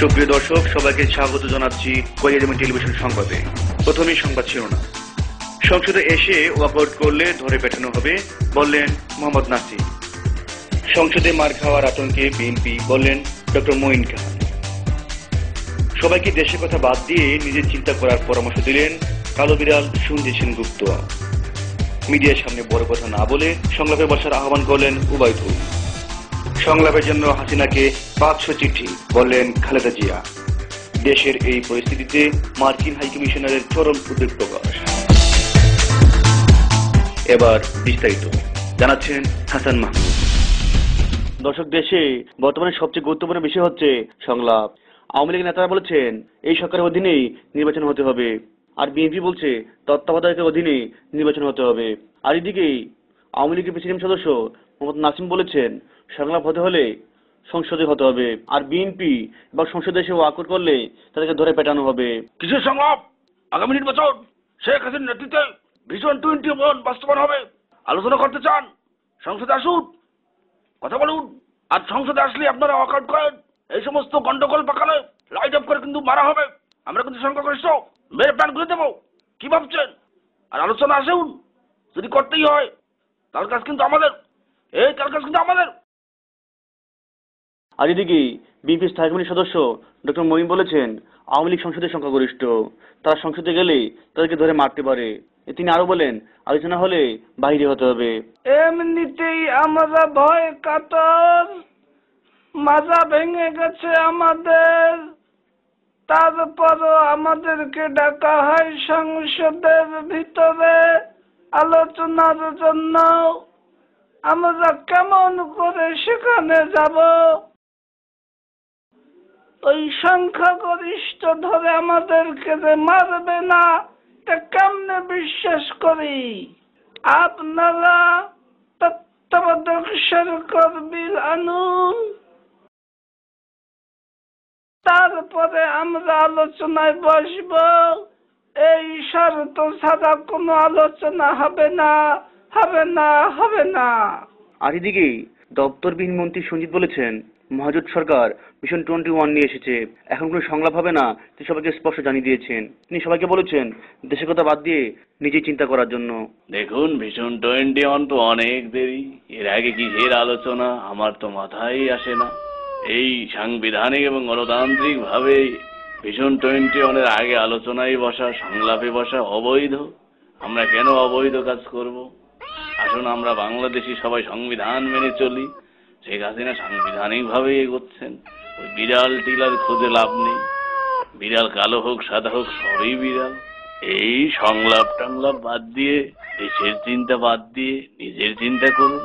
সুপ্রিয় দর্শক, সবাইকে স্বাগত জানাচ্ছি কোরিয়া টেলিভিশন সংবাদে। প্রথমেই সংবাদ শিরোনাম। সংসদে এসে ওয়াকআউট করলে ধরে পেটানো হবে, বললেন মোহাম্মদ নাসির। সংসদে মার খাওয়ার আতঙ্কে বিএনপি, বললেন ডক্টর মঈন খান। সবাইকে দেশের কথা বাদ দিয়ে নিজের চিন্তা করার পরামর্শ দিলেন কালো বিড়াল সঞ্জিত সেনগুপ্ত। মিডিয়ার সামনে বড় কথা না বলে সংলাপে বসার আহ্বান করলেন উবায়দুল। সংলাপের জন্য হাসিনাকে 500 চিঠি, বললেন খালেদা জিয়া। দেশের এই পরিস্থিতিতে মার্কিন হাইকমিশনারের চরম উদ্বেগ প্রকাশ। এবার বিস্তারিত জানাচ্ছেন হাসান মাহমুদ। দর্শক, দেশে বর্তমানে সবচেয়ে গুরুত্বপূর্ণ বিষয় হচ্ছে সংলাপ। আওয়ামী লীগ নেতারা বলেছেন এই সরকারের অধীনেই নির্বাচন হতে হবে, আর বিএনপি বলছে তত্ত্বাবধায়কের অধীনে নির্বাচন হতে হবে। আর এদিকে আওয়ামী লীগের প্রেসিডেন্ট সদস্য মোহাম্মদ নাসিম বলেছেন সংলাপ হতে হলে সংসদে হতে হবে, আর বিএনপি বা সংসদে এসে ওয়াকআউট করলে তাদেরকে ধরে পেটানো হবে। কিসের সংলাপ? আগামী নির্বাচন শেখ হাসিনার নেতৃত্বে ভিশন 21 বাস্তবায়ন হবে। আলোচনা করতে চান? সংসদে আসুন, কথা বলুন। আর সংসদে আসলে আপনারা ওয়াকআউট করেন, এই সমস্ত গন্ডগোল পাকালে লাইট অফ করে কিন্তু মারা হবে। আমরা কিন্তু সংখ্যাগরিষ্ঠ, মেরে প্যান ঘুরে দেবো। কি ভাবছেন? আর আলোচনা আসুন, যদি করতেই হয় তার কাজ কিন্তু আমাদের, তার কাজ কিন্তু আমাদের। আর এদিকে বিএনপির স্থায়ী কমিটির সদস্য ডক্টর মঈন বলেছেন আওয়ামী লীগ সংসদের সংখ্যাগরিষ্ঠ, তারা সংসদে গেলে তাদেরকে ধরে মারতে পারে। তিনি আরো বলেন আলোচনা হলে বাইরে হতে হবে। এমনিতেই আমরা ভয় কাতর, মাজা ভেঙে গেছে আমাদের, তারপরও আমাদেরকে ডাকা হয় সংসদের ভিতরে আলোচনার জন্য। আমরা কেমন করে সেখানে যাব? ওই সংখ্যাগরিষ্ঠ ধরে আমাদেরকে যে মারবে না, তা কেমনে বিশ্বাস করি? আপনারা তত্ত্বাবধায়ক সরকার বিল আনুন, তারপরে আমরা আলোচনায় বসব। এই শর্ত ছাড়া কোনো আলোচনা হবে না, হবে না, হবে না। আর এদিকে দপ্তরবিহীন মন্ত্রী সঞ্জিত বলেছেন মহাজোট সরকার মিশন 21 নিয়ে এসেছে, এখন কোনো সংলাপ হবে না, তিনি সবাইকে স্পষ্ট জানিয়ে দিয়েছেন। তিনি সবাইকে বলেছেন দেশের কথা বাদ দিয়ে নিজে চিন্তা করার জন্য। দেখুন, মিশন 21 তো অনেক দেরি, এর আগে কিসের আলোচনা আমার তো মাথায় আসে না। এই সাংবিধানিক এবং গণতান্ত্রিক ভাবে মিশন 21 আগে আলোচনায় বসা, সংলাপে বসা অবৈধ। আমরা কেন অবৈধ কাজ করব? আসুন আমরা বাংলাদেশি সবাই সংবিধান মেনে চলি। শেখ হাসিনা সাংবিধানিক ভাবে এগোচ্ছেন, ওই বিড়াল টিলার খুঁজে লাভ নেই। বিড়াল কালো হোক সাদা হোক সবই বিড়াল। এই সংলাপ টাংলাপ বাদ দিয়ে, দেশের চিন্তা বাদ দিয়ে নিজের চিন্তা করুন,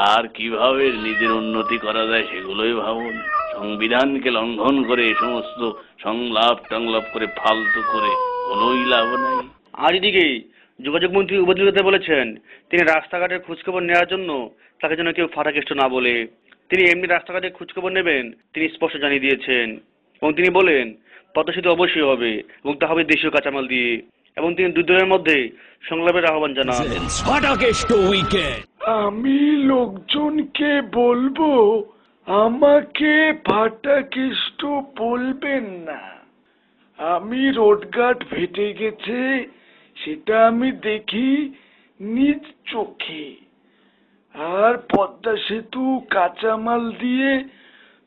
আর কিভাবে নিজের উন্নতি করা যায় সেগুলোই ভাবুন। সংবিধানকে লঙ্ঘন করে এই সমস্ত সংলাপ টাংলাপ করে ফালতু করে কোনোই লাভ নাই। আর এদিকে যোগাযোগ মন্ত্রী উবায়দুল বলেছেন তিনি রাস্তাঘাটের খোঁজখবর নেওয়ার জন্য তাকে যেন কেউ ফাটাকেষ্ট না বলে। তিনি এমনি রাস্তাঘাটের খোঁজখবর নেবেন তিনি স্পষ্ট জানিয়ে দিয়েছেন, এবং তিনি বলেন পদ্মা সেতু অবশ্যই হবে, এবং তা হবে দেশীয় কাঁচামাল দিয়ে। এবং তিনি দুই দলের মধ্যে সংলাপের আহ্বান জানান। আমি লোকজনকে বলবো আমাকে ফাটাকেষ্ট বলবেন না। আমি রোডঘাট ফেটে গেছে সেটা আমি দেখি নিজ চোখে, আর পদ্মা সেতু কাঁচামাল দিয়ে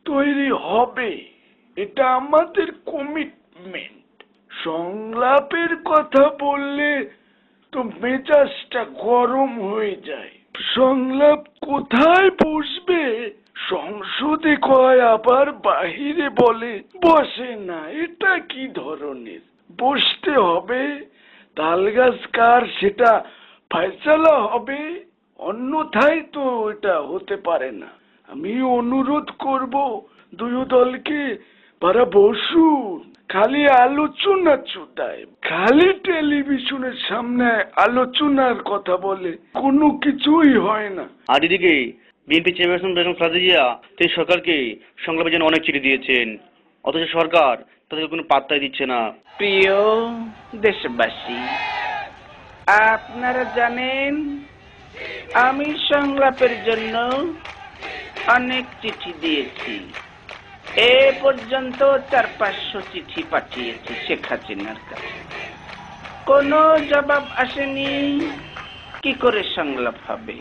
তৈরি হবে, এটা আমাদের কমিটমেন্ট। সংলাপের কথা বললে তো মেজাজটা গরম হয়ে যায়। সংলাপ কোথায় বসবে? সংসদে কয়, আবার বাহিরে বলে বসে না। এটা কি ধরনের? বসতে হবে, তালগাছ কার সেটা ফয়সালা হবে, অন্যথায় তো এটা হতে পারে না। আমি অনুরোধ করব দুই দলকে, তারা বসুন। খালি আলোচনা চুদায়, খালি টেলিভিশনের সামনে আলোচনার কথা বলে, কোনো কিছুই হয় না। আর এদিকে বিএনপি চেয়ারপারসন বেগম খালেদা জিয়া তিনি সরকারকে সংলাপের জন্য অনেক চিঠি দিয়েছেন, অথচ সরকার তাদেরকে কোনো পাত্তাই দিচ্ছে না। প্রিয় দেশবাসী, আপনারা জানেন আমি সংলাপের জন্য অনেক চিঠি দিয়েছি। এ পর্যন্ত 400-500 চিঠি পাঠিয়েছি শেখ হাসিনার কাছে, কোনো জবাব আসেনি। কি করে সংলাপ হবে?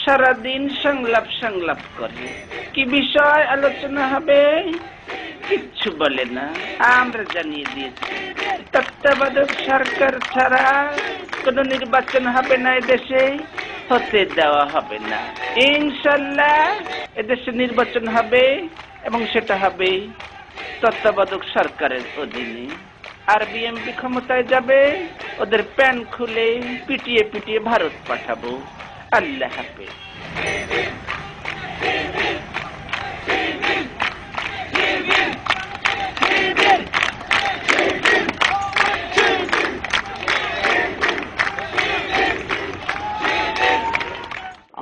সারাদিন সংলাপ করে। কি বিষয় আলোচনা হবে? কিচ্ছু বলে না। আমরা জানিয়ে দিয়েছি তত্ত্বাবধায়ক সরকার ছাড়া কোনো নির্বাচন হবে না, এদেশে হতে দেওয়া হবে না। ইনশাল্লাহ এদেশে নির্বাচন হবে এবং সেটা হবে তত্ত্বাবধায়ক সরকারের অধীনে। আর বিএনপি ক্ষমতায় যাবে, ওদের প্যান খুলে পিটিয়ে ভারত পাঠাবো। আল্লাহ হাফেজ।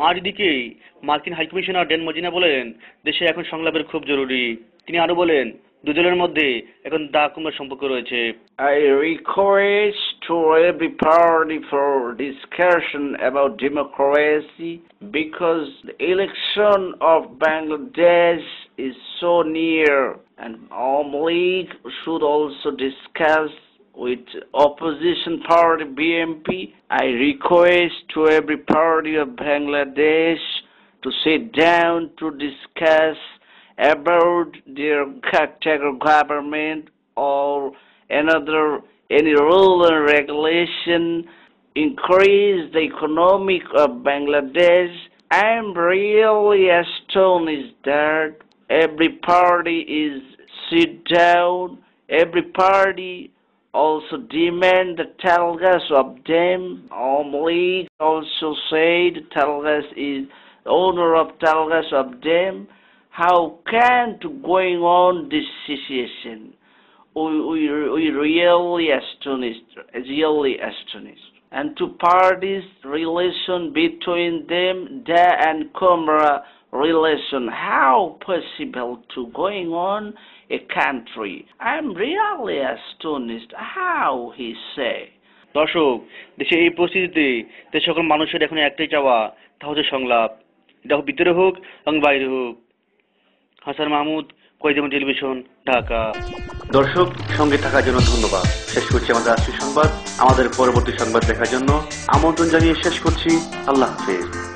আর এদিকে মার্কিন হাইকমিশনার ড্যান মজিনা বলেন দেশে এখন সংলাপের খুব জরুরি। তিনি আরো বলেন দুই দলের মধ্যে এখন দা কুমড়ার সম্পর্ক রয়েছে। I request to every party for discussion about democracy because the election of Bangladesh is so near, and Awami League should also discuss with opposition party BNP. I request to every party of Bangladesh to sit down to discuss about their caretaker government or any rule and regulation increase the economic of Bangladesh. I am really astonished that every party is sit down, every party also demand the Talgas of them. Awami League also said Talgas is owner of Talgas of them. How can to going on this situation? We really astonished. And two parties relation between them, Da and Kumra relation. How possible to going on a country? I'm really astonished. How he say? দর্শক, দেশে এই পরিস্থিতিতে দেশ সকল মানুষের এখন একটাই চাওয়া, তা হচ্ছে সংলাপ। এটা ভিতরে হোক এবং বাইরে হোক। হাসান মাহমুদ, কয়েকজন টেলিভিশন, ঢাকা। দর্শক, সঙ্গে থাকার জন্য ধন্যবাদ। শেষ করছি আমাদের আজকের সংবাদ। আমাদের পরবর্তী সংবাদ দেখার জন্য আমন্ত্রণ জানিয়ে শেষ করছি। আল্লাহ হাফেজ।